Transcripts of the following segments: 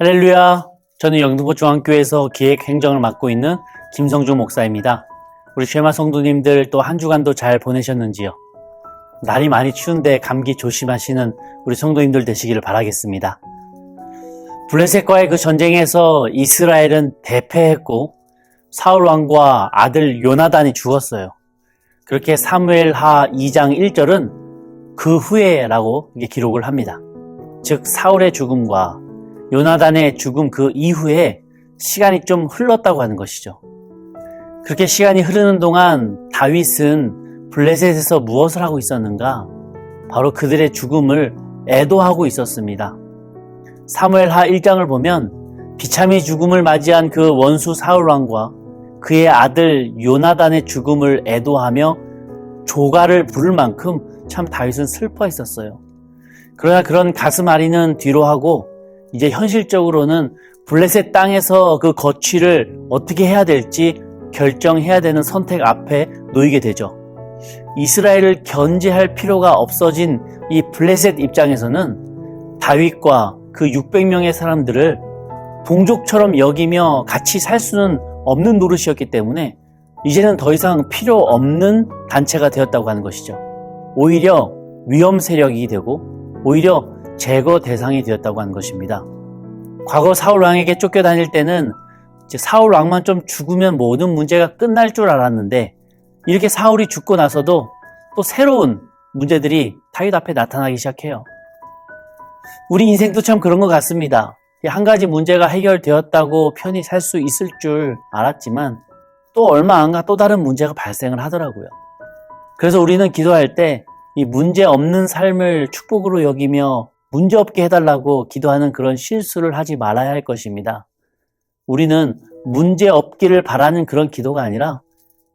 할렐루야. 저는 영등포 중앙교회에서 기획행정을 맡고 있는 김성주 목사입니다. 우리 쉐마 성도님들 또 한 주간도 잘 보내셨는지요? 날이 많이 추운데 감기 조심하시는 우리 성도님들 되시기를 바라겠습니다. 블레셋과의 그 전쟁에서 이스라엘은 대패했고 사울 왕과 아들 요나단이 죽었어요. 그렇게 사무엘하 2장 1절은 그 후에라고 기록을 합니다. 즉 사울의 죽음과 요나단의 죽음 그 이후에 시간이 좀 흘렀다고 하는 것이죠. 그렇게 시간이 흐르는 동안 다윗은 블레셋에서 무엇을 하고 있었는가? 바로 그들의 죽음을 애도하고 있었습니다. 사무엘하 1장을 보면 비참히 죽음을 맞이한 그 원수 사울왕과 그의 아들 요나단의 죽음을 애도하며 조가를 부를 만큼 참 다윗은 슬퍼했었어요. 그러나 그런 가슴 앓이는 뒤로 하고 이제 현실적으로는 블레셋 땅에서 그 거취를 어떻게 해야 될지 결정해야 되는 선택 앞에 놓이게 되죠. 이스라엘을 견제할 필요가 없어진 이 블레셋 입장에서는 다윗과 그 600명의 사람들을 동족처럼 여기며 같이 살 수는 없는 노릇이었기 때문에 이제는 더 이상 필요 없는 단체가 되었다고 하는 것이죠. 오히려 위험 세력이 되고 오히려 제거 대상이 되었다고 하는 것입니다. 과거 사울 왕에게 쫓겨다닐 때는 사울 왕만 좀 죽으면 모든 문제가 끝날 줄 알았는데 이렇게 사울이 죽고 나서도 또 새로운 문제들이 다윗 앞에 나타나기 시작해요. 우리 인생도 참 그런 것 같습니다. 한 가지 문제가 해결되었다고 편히 살 수 있을 줄 알았지만 또 얼마 안 가 또 다른 문제가 발생을 하더라고요. 그래서 우리는 기도할 때 이 문제 없는 삶을 축복으로 여기며 문제 없게 해달라고 기도하는 그런 실수를 하지 말아야 할 것입니다. 우리는 문제 없기를 바라는 그런 기도가 아니라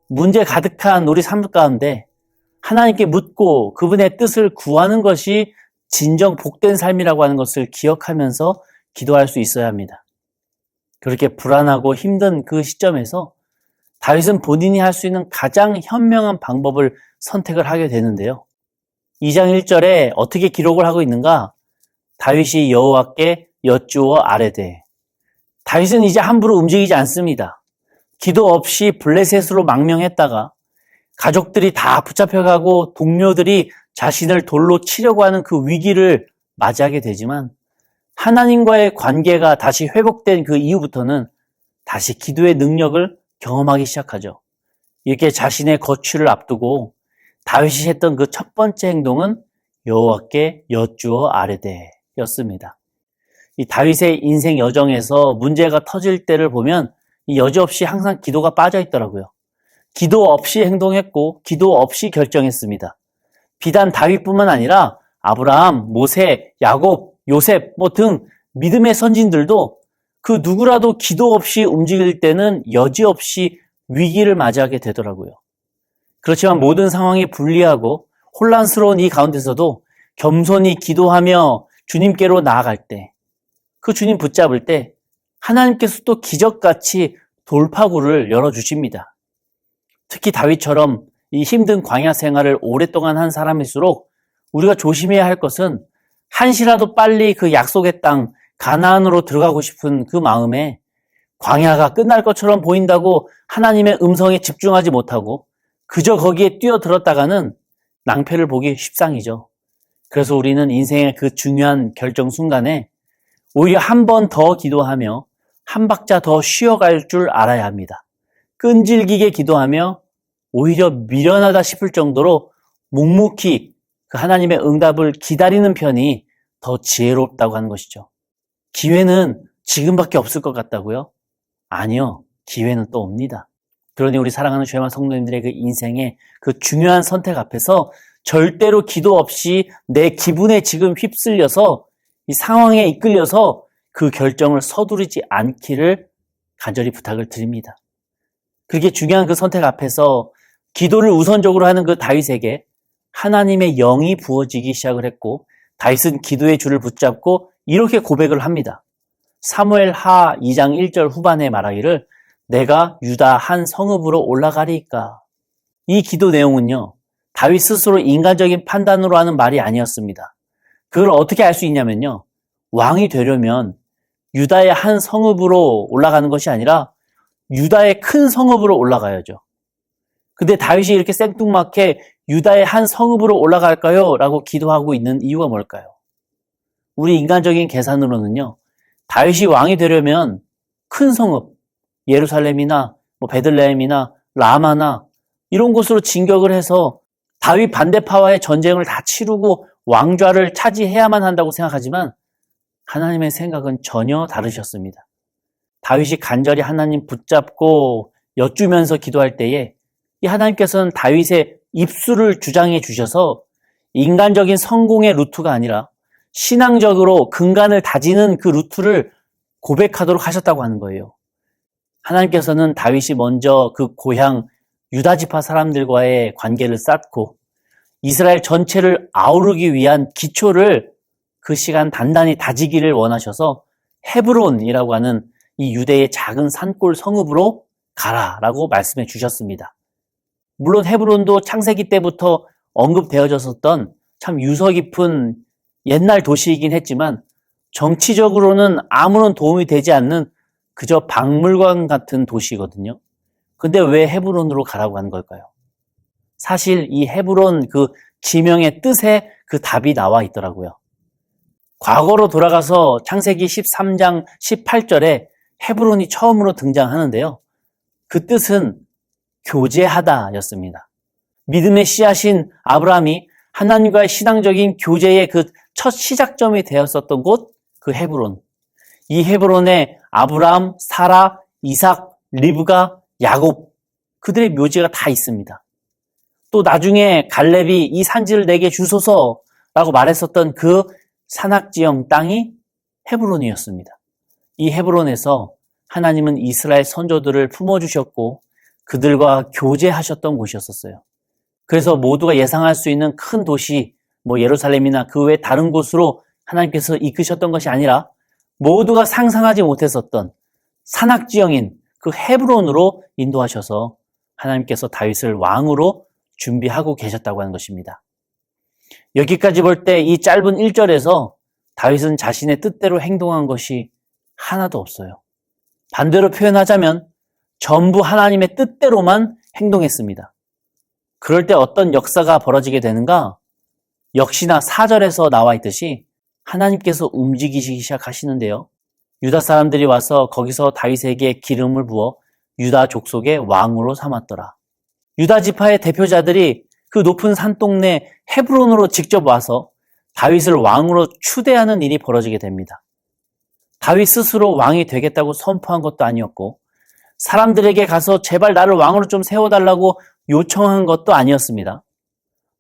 문제 가득한 우리 삶 가운데 하나님께 묻고 그분의 뜻을 구하는 것이 진정 복된 삶이라고 하는 것을 기억하면서 기도할 수 있어야 합니다. 그렇게 불안하고 힘든 그 시점에서 다윗은 본인이 할 수 있는 가장 현명한 방법을 선택을 하게 되는데요. 2장 1절에 어떻게 기록을 하고 있는가? 다윗이 여호와께 여쭈어 아뢰되. 다윗은 이제 함부로 움직이지 않습니다. 기도 없이 블레셋으로 망명했다가 가족들이 다 붙잡혀가고 동료들이 자신을 돌로 치려고 하는 그 위기를 맞이하게 되지만 하나님과의 관계가 다시 회복된 그 이후부터는 다시 기도의 능력을 경험하기 시작하죠. 이렇게 자신의 거취를 앞두고 다윗이 했던 그 첫 번째 행동은 여호와께 여쭈어 아뢰되 였습니다. 이 다윗의 인생 여정에서 문제가 터질 때를 보면 여지없이 항상 기도가 빠져 있더라고요. 기도 없이 행동했고 기도 없이 결정했습니다. 비단 다윗뿐만 아니라 아브라함, 모세, 야곱, 요셉 등 믿음의 선진들도 그 누구라도 기도 없이 움직일 때는 여지없이 위기를 맞이하게 되더라고요. 그렇지만 모든 상황이 불리하고 혼란스러운 이 가운데서도 겸손히 기도하며 주님께로 나아갈 때, 그 주님 붙잡을 때 하나님께서 또 기적같이 돌파구를 열어주십니다. 특히 다윗처럼 이 힘든 광야 생활을 오랫동안 한 사람일수록 우리가 조심해야 할 것은 한시라도 빨리 그 약속의 땅 가나안으로 들어가고 싶은 그 마음에 광야가 끝날 것처럼 보인다고 하나님의 음성에 집중하지 못하고 그저 거기에 뛰어들었다가는 낭패를 보기 십상이죠. 그래서 우리는 인생의 그 중요한 결정 순간에 오히려 한 번 더 기도하며 한 박자 더 쉬어갈 줄 알아야 합니다. 끈질기게 기도하며 오히려 미련하다 싶을 정도로 묵묵히 그 하나님의 응답을 기다리는 편이 더 지혜롭다고 하는 것이죠. 기회는 지금밖에 없을 것 같다고요? 아니요. 기회는 또 옵니다. 그러니 우리 사랑하는 쉐마 성도님들의 그 인생의 그 중요한 선택 앞에서 절대로 기도 없이 내 기분에 지금 휩쓸려서 이 상황에 이끌려서 그 결정을 서두르지 않기를 간절히 부탁을 드립니다. 그렇게 중요한 그 선택 앞에서 기도를 우선적으로 하는 그 다윗에게 하나님의 영이 부어지기 시작을 했고 다윗은 기도의 줄을 붙잡고 이렇게 고백을 합니다. 사무엘하 2장 1절 후반에 말하기를 내가 유다 한 성읍으로 올라가리이까. 이 기도 내용은요, 다윗 스스로 인간적인 판단으로 하는 말이 아니었습니다. 그걸 어떻게 알 수 있냐면요, 왕이 되려면 유다의 한 성읍으로 올라가는 것이 아니라 유다의 큰 성읍으로 올라가야죠. 근데 다윗이 이렇게 생뚱맞게 유다의 한 성읍으로 올라갈까요? 라고 기도하고 있는 이유가 뭘까요? 우리 인간적인 계산으로는요, 다윗이 왕이 되려면 큰 성읍, 예루살렘이나 베들레헴이나 라마나 이런 곳으로 진격을 해서 다윗 반대파와의 전쟁을 다 치르고 왕좌를 차지해야만 한다고 생각하지만 하나님의 생각은 전혀 다르셨습니다. 다윗이 간절히 하나님 붙잡고 여쭈면서 기도할 때에 이 하나님께서는 다윗의 입술을 주장해 주셔서 인간적인 성공의 루트가 아니라 신앙적으로 근간을 다지는 그 루트를 고백하도록 하셨다고 하는 거예요. 하나님께서는 다윗이 먼저 그 고향 유다 지파 사람들과의 관계를 쌓고 이스라엘 전체를 아우르기 위한 기초를 그 시간 단단히 다지기를 원하셔서 헤브론이라고 하는 이 유대의 작은 산골 성읍으로 가라라고 말씀해 주셨습니다. 물론 헤브론도 창세기 때부터 언급되어졌었던 참 유서 깊은 옛날 도시이긴 했지만 정치적으로는 아무런 도움이 되지 않는 그저 박물관 같은 도시거든요. 근데 왜 헤브론으로 가라고 하는 걸까요? 사실 이 헤브론 그 지명의 뜻에 그 답이 나와 있더라고요. 과거로 돌아가서 창세기 13장 18절에 헤브론이 처음으로 등장하는데요. 그 뜻은 교제하다 였습니다. 믿음의 씨앗인 아브라함이 하나님과의 신앙적인 교제의 그 첫 시작점이 되었었던 곳, 그 헤브론. 이 헤브론에 아브라함, 사라, 이삭, 리브가, 야곱, 그들의 묘지가 다 있습니다. 또 나중에 갈렙이 이 산지를 내게 주소서라고 말했었던 그 산악지형 땅이 헤브론이었습니다. 이 헤브론에서 하나님은 이스라엘 선조들을 품어주셨고 그들과 교제하셨던 곳이었어요. 그래서 모두가 예상할 수 있는 큰 도시, 예루살렘이나 그 외 다른 곳으로 하나님께서 이끄셨던 것이 아니라 모두가 상상하지 못했었던 산악지형인 그 헤브론으로 인도하셔서 하나님께서 다윗을 왕으로 준비하고 계셨다고 하는 것입니다. 여기까지 볼 때 이 짧은 1절에서 다윗은 자신의 뜻대로 행동한 것이 하나도 없어요. 반대로 표현하자면 전부 하나님의 뜻대로만 행동했습니다. 그럴 때 어떤 역사가 벌어지게 되는가? 역시나 4절에서 나와 있듯이 하나님께서 움직이시기 시작하시는데요. 유다 사람들이 와서 거기서 다윗에게 기름을 부어 유다 족속의 왕으로 삼았더라. 유다 지파의 대표자들이 그 높은 산동네 헤브론으로 직접 와서 다윗을 왕으로 추대하는 일이 벌어지게 됩니다. 다윗 스스로 왕이 되겠다고 선포한 것도 아니었고 사람들에게 가서 제발 나를 왕으로 좀 세워달라고 요청한 것도 아니었습니다.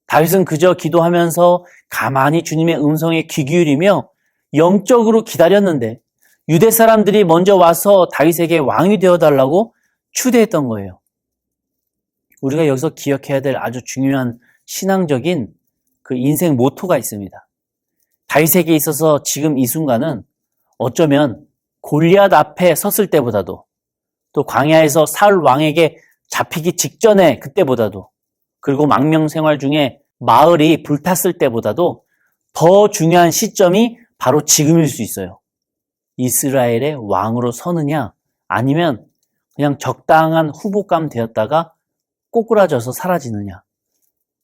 다윗은 그저 기도하면서 가만히 주님의 음성에 귀 기울이며 영적으로 기다렸는데 유대 사람들이 먼저 와서 다윗에게 왕이 되어달라고 추대했던 거예요. 우리가 여기서 기억해야 될 아주 중요한 신앙적인 그 인생 모토가 있습니다. 다윗에게 있어서 지금 이 순간은 어쩌면 골리앗 앞에 섰을 때보다도 또 광야에서 사울 왕에게 잡히기 직전에 그때보다도 그리고 망명 생활 중에 마을이 불탔을 때보다도 더 중요한 시점이 바로 지금일 수 있어요. 이스라엘의 왕으로 서느냐 아니면 그냥 적당한 후보감 되었다가 꼬꾸라져서 사라지느냐.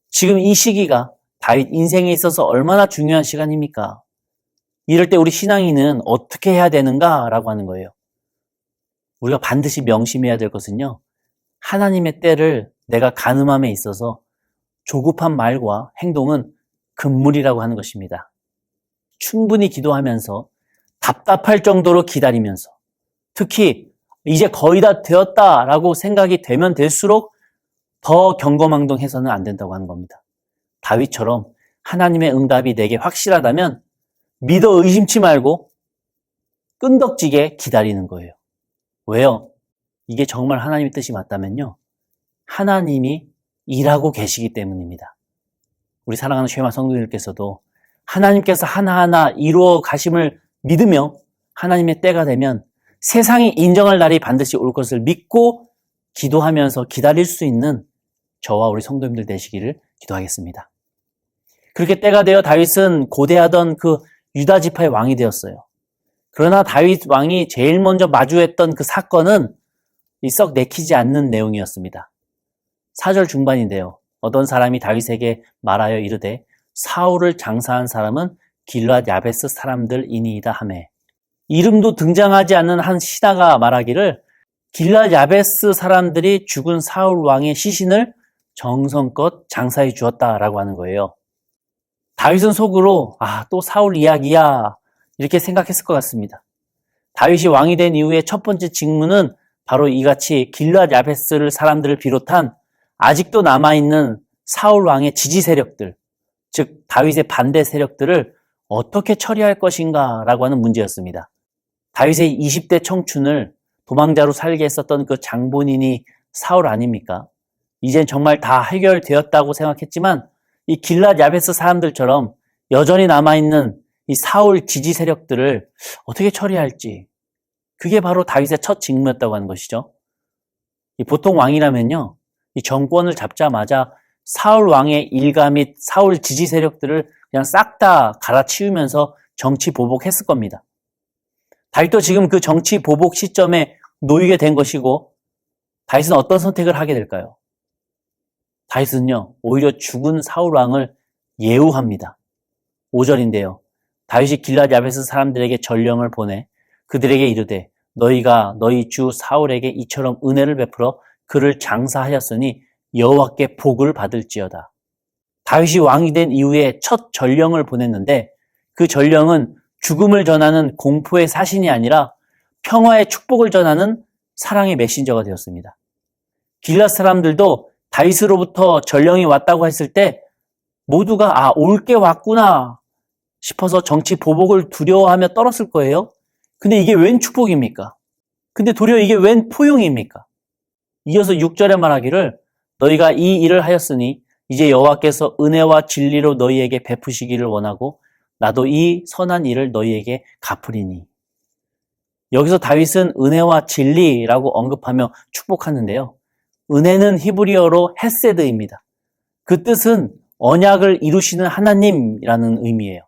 지금 이 시기가 다윗 인생에 있어서 얼마나 중요한 시간입니까? 이럴 때 우리 신앙인은 어떻게 해야 되는가라고 하는 거예요. 우리가 반드시 명심해야 될 것은요. 하나님의 때를 내가 가늠함에 있어서 조급한 말과 행동은 금물이라고 하는 것입니다. 충분히 기도하면서 답답할 정도로 기다리면서 특히 이제 거의 다 되었다라고 생각이 되면 될수록 더 경거망동해서는 안 된다고 하는 겁니다. 다윗처럼 하나님의 응답이 내게 확실하다면 믿어 의심치 말고 끈덕지게 기다리는 거예요. 왜요? 이게 정말 하나님의 뜻이 맞다면요. 하나님이 일하고 계시기 때문입니다. 우리 사랑하는 쉐마 성도님들께서도 하나님께서 하나하나 이루어 가심을 믿으며 하나님의 때가 되면 세상이 인정할 날이 반드시 올 것을 믿고 기도하면서 기다릴 수 있는 저와 우리 성도님들 되시기를 기도하겠습니다. 그렇게 때가 되어 다윗은 고대하던 그 유다 지파의 왕이 되었어요. 그러나 다윗 왕이 제일 먼저 마주했던 그 사건은 썩 내키지 않는 내용이었습니다. 4절 중반인데요. 어떤 사람이 다윗에게 말하여 이르되 사울을 장사한 사람은 길앗 야베스 사람들이니이다 하매, 이름도 등장하지 않는 한 신하가 말하기를 길앗 야베스 사람들이 죽은 사울 왕의 시신을 정성껏 장사해 주었다라고 하는 거예요. 다윗은 속으로 또 사울 이야기야 이렇게 생각했을 것 같습니다. 다윗이 왕이 된 이후에 첫 번째 직무는 바로 이같이 길앗 야베스 사람들을 비롯한 아직도 남아있는 사울 왕의 지지 세력들, 즉 다윗의 반대 세력들을 어떻게 처리할 것인가 라고 하는 문제였습니다. 다윗의 20대 청춘을 도망자로 살게 했었던 그 장본인이 사울 아닙니까? 이젠 정말 다 해결되었다고 생각했지만 이 길앗 야베스 사람들처럼 여전히 남아있는 이 사울 지지 세력들을 어떻게 처리할지, 그게 바로 다윗의 첫 직무였다고 하는 것이죠. 보통 왕이라면요, 이 정권을 잡자마자 사울 왕의 일가 및 사울 지지 세력들을 그냥 싹 다 갈아치우면서 정치 보복했을 겁니다. 다윗도 지금 그 정치 보복 시점에 놓이게 된 것이고, 다윗은 어떤 선택을 하게 될까요? 다윗은요, 오히려 죽은 사울 왕을 예우합니다. 5절인데요. 다윗이 길앗 야베스 사람들에게 전령을 보내 그들에게 이르되 너희가 너희 주 사울에게 이처럼 은혜를 베풀어 그를 장사하였으니 여호와께 복을 받을지어다. 다윗이 왕이 된 이후에 첫 전령을 보냈는데 그 전령은 죽음을 전하는 공포의 사신이 아니라 평화의 축복을 전하는 사랑의 메신저가 되었습니다. 길앗 사람들도 다윗으로부터 전령이 왔다고 했을 때 모두가 올 게 왔구나 싶어서 정치 보복을 두려워하며 떨었을 거예요. 근데 이게 웬 축복입니까? 근데 도리어 이게 웬 포용입니까? 이어서 6절에 말하기를 너희가 이 일을 하였으니 이제 여호와께서 은혜와 진리로 너희에게 베푸시기를 원하고 나도 이 선한 일을 너희에게 갚으리니. 여기서 다윗은 은혜와 진리라고 언급하며 축복하는데요. 은혜는 히브리어로 헤세드입니다. 그 뜻은 언약을 이루시는 하나님이라는 의미예요.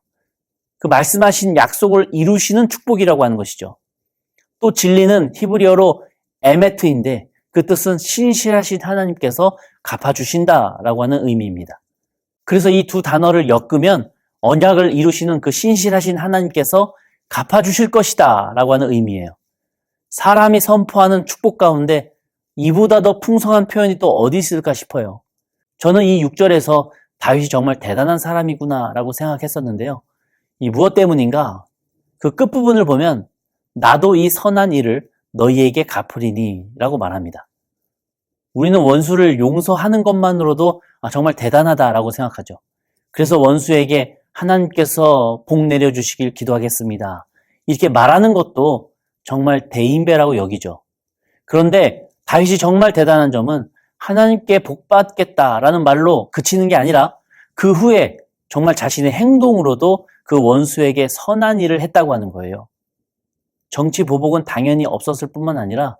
그 말씀하신 약속을 이루시는 축복이라고 하는 것이죠. 또 진리는 히브리어로 에메트인데 그 뜻은 신실하신 하나님께서 갚아주신다라고 하는 의미입니다. 그래서 이 두 단어를 엮으면 언약을 이루시는 그 신실하신 하나님께서 갚아주실 것이다 라고 하는 의미예요. 사람이 선포하는 축복 가운데 이보다 더 풍성한 표현이 또 어디 있을까 싶어요. 저는 이 6절에서 다윗이 정말 대단한 사람이구나 라고 생각했었는데요. 이 무엇 때문인가? 그 끝부분을 보면 나도 이 선한 일을 너희에게 갚으리니 라고 말합니다. 우리는 원수를 용서하는 것만으로도 정말 대단하다라고 생각하죠. 그래서 원수에게 하나님께서 복 내려주시길 기도하겠습니다. 이렇게 말하는 것도 정말 대인배라고 여기죠. 그런데 다윗이 정말 대단한 점은 하나님께 복 받겠다라는 말로 그치는 게 아니라 그 후에 정말 자신의 행동으로도 그 원수에게 선한 일을 했다고 하는 거예요. 정치 보복은 당연히 없었을 뿐만 아니라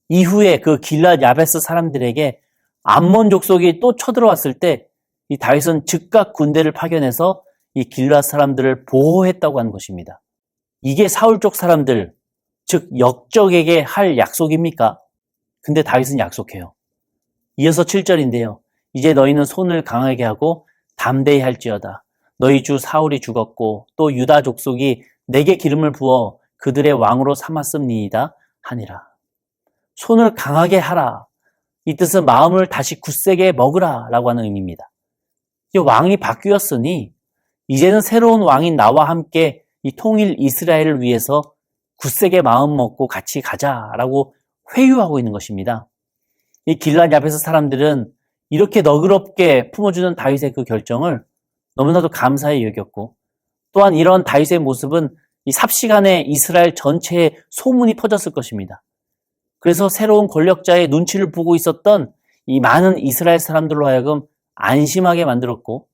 이후에 그 길앗 야베스 사람들에게 암몬 족속이 또 쳐들어왔을 때 이 다윗은 즉각 군대를 파견해서 이 길앗 사람들을 보호했다고 하는 것입니다. 이게 사울 쪽 사람들, 즉 역적에게 할 약속입니까? 근데 다윗은 약속해요. 이어서 7절인데요. 이제 너희는 손을 강하게 하고 담대히 할지어다. 너희 주 사울이 죽었고 또 유다 족속이 내게 기름을 부어 그들의 왕으로 삼았음니이다 하니라. 손을 강하게 하라. 이 뜻은 마음을 다시 굳세게 먹으라 라고 하는 의미입니다. 이 왕이 바뀌었으니 이제는 새로운 왕인 나와 함께 이 통일 이스라엘을 위해서 굳세게 마음 먹고 같이 가자라고 회유하고 있는 것입니다. 이 길앗 야베스 사람들은 이렇게 너그럽게 품어주는 다윗의 그 결정을 너무나도 감사히 여겼고 또한 이런 다윗의 모습은 이 삽시간에 이스라엘 전체에 소문이 퍼졌을 것입니다. 그래서 새로운 권력자의 눈치를 보고 있었던 이 많은 이스라엘 사람들로 하여금 안심하게 만들었고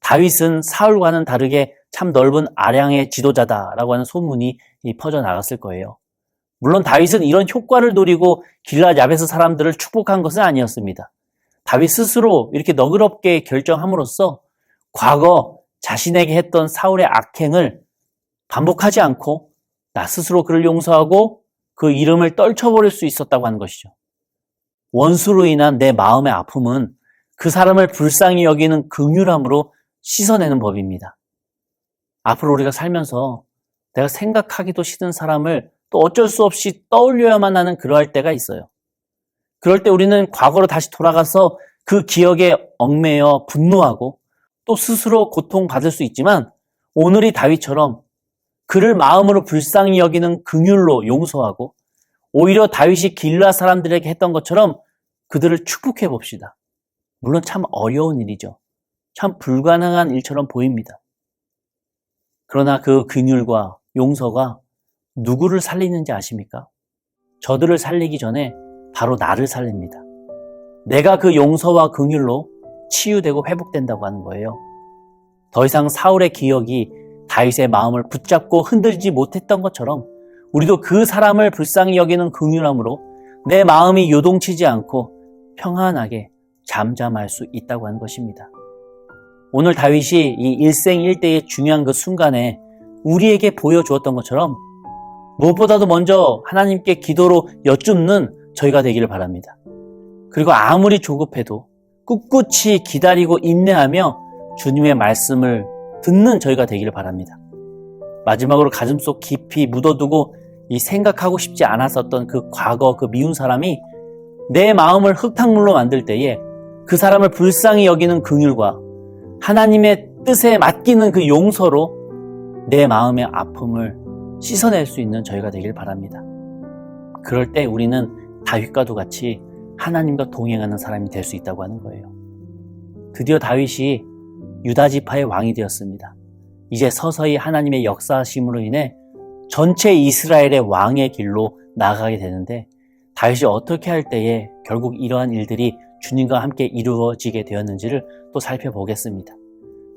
다윗은 사울과는 다르게 참 넓은 아량의 지도자다라고 하는 소문이 퍼져나갔을 거예요. 물론 다윗은 이런 효과를 노리고 길앗 야베스 사람들을 축복한 것은 아니었습니다. 다윗 스스로 이렇게 너그럽게 결정함으로써 과거 자신에게 했던 사울의 악행을 반복하지 않고 나 스스로 그를 용서하고 그 이름을 떨쳐버릴 수 있었다고 하는 것이죠. 원수로 인한 내 마음의 아픔은 그 사람을 불쌍히 여기는 긍휼함으로 씻어내는 법입니다. 앞으로 우리가 살면서 내가 생각하기도 싫은 사람을 또 어쩔 수 없이 떠올려야만 하는 그러할 때가 있어요. 그럴 때 우리는 과거로 다시 돌아가서 그 기억에 얽매여 분노하고 또 스스로 고통받을 수 있지만 오늘이 다윗처럼 그를 마음으로 불쌍히 여기는 긍휼로 용서하고 오히려 다윗이 길르앗 사람들에게 했던 것처럼 그들을 축복해 봅시다. 물론 참 어려운 일이죠. 참 불가능한 일처럼 보입니다. 그러나 그 긍휼과 용서가 누구를 살리는지 아십니까? 저들을 살리기 전에 바로 나를 살립니다. 내가 그 용서와 긍휼로 치유되고 회복된다고 하는 거예요. 더 이상 사울의 기억이 다윗의 마음을 붙잡고 흔들지 못했던 것처럼 우리도 그 사람을 불쌍히 여기는 긍휼함으로 내 마음이 요동치지 않고 평안하게 잠잠할 수 있다고 하는 것입니다. 오늘 다윗이 이 일생일대의 중요한 그 순간에 우리에게 보여주었던 것처럼 무엇보다도 먼저 하나님께 기도로 여쭙는 저희가 되기를 바랍니다. 그리고 아무리 조급해도 꿋꿋이 기다리고 인내하며 주님의 말씀을 듣는 저희가 되기를 바랍니다. 마지막으로 가슴속 깊이 묻어두고 이 생각하고 싶지 않았었던 그 과거 그 미운 사람이 내 마음을 흙탕물로 만들 때에 그 사람을 불쌍히 여기는 긍휼과 하나님의 뜻에 맡기는 그 용서로 내 마음의 아픔을 씻어낼 수 있는 저희가 되길 바랍니다. 그럴 때 우리는 다윗과도 같이 하나님과 동행하는 사람이 될 수 있다고 하는 거예요. 드디어 다윗이 유다 지파의 왕이 되었습니다. 이제 서서히 하나님의 역사하심으로 인해 전체 이스라엘의 왕의 길로 나아가게 되는데 다윗이 어떻게 할 때에 결국 이러한 일들이 주님과 함께 이루어지게 되었는지를 또 살펴보겠습니다.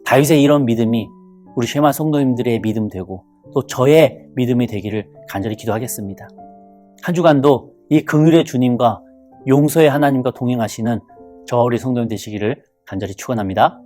다윗의 이런 믿음이 우리 쉐마 성도님들의 믿음 되고 또 저의 믿음이 되기를 간절히 기도하겠습니다. 한 주간도 이 긍휼의 주님과 용서의 하나님과 동행하시는 저 우리 성도님 되시기를 간절히 축원합니다.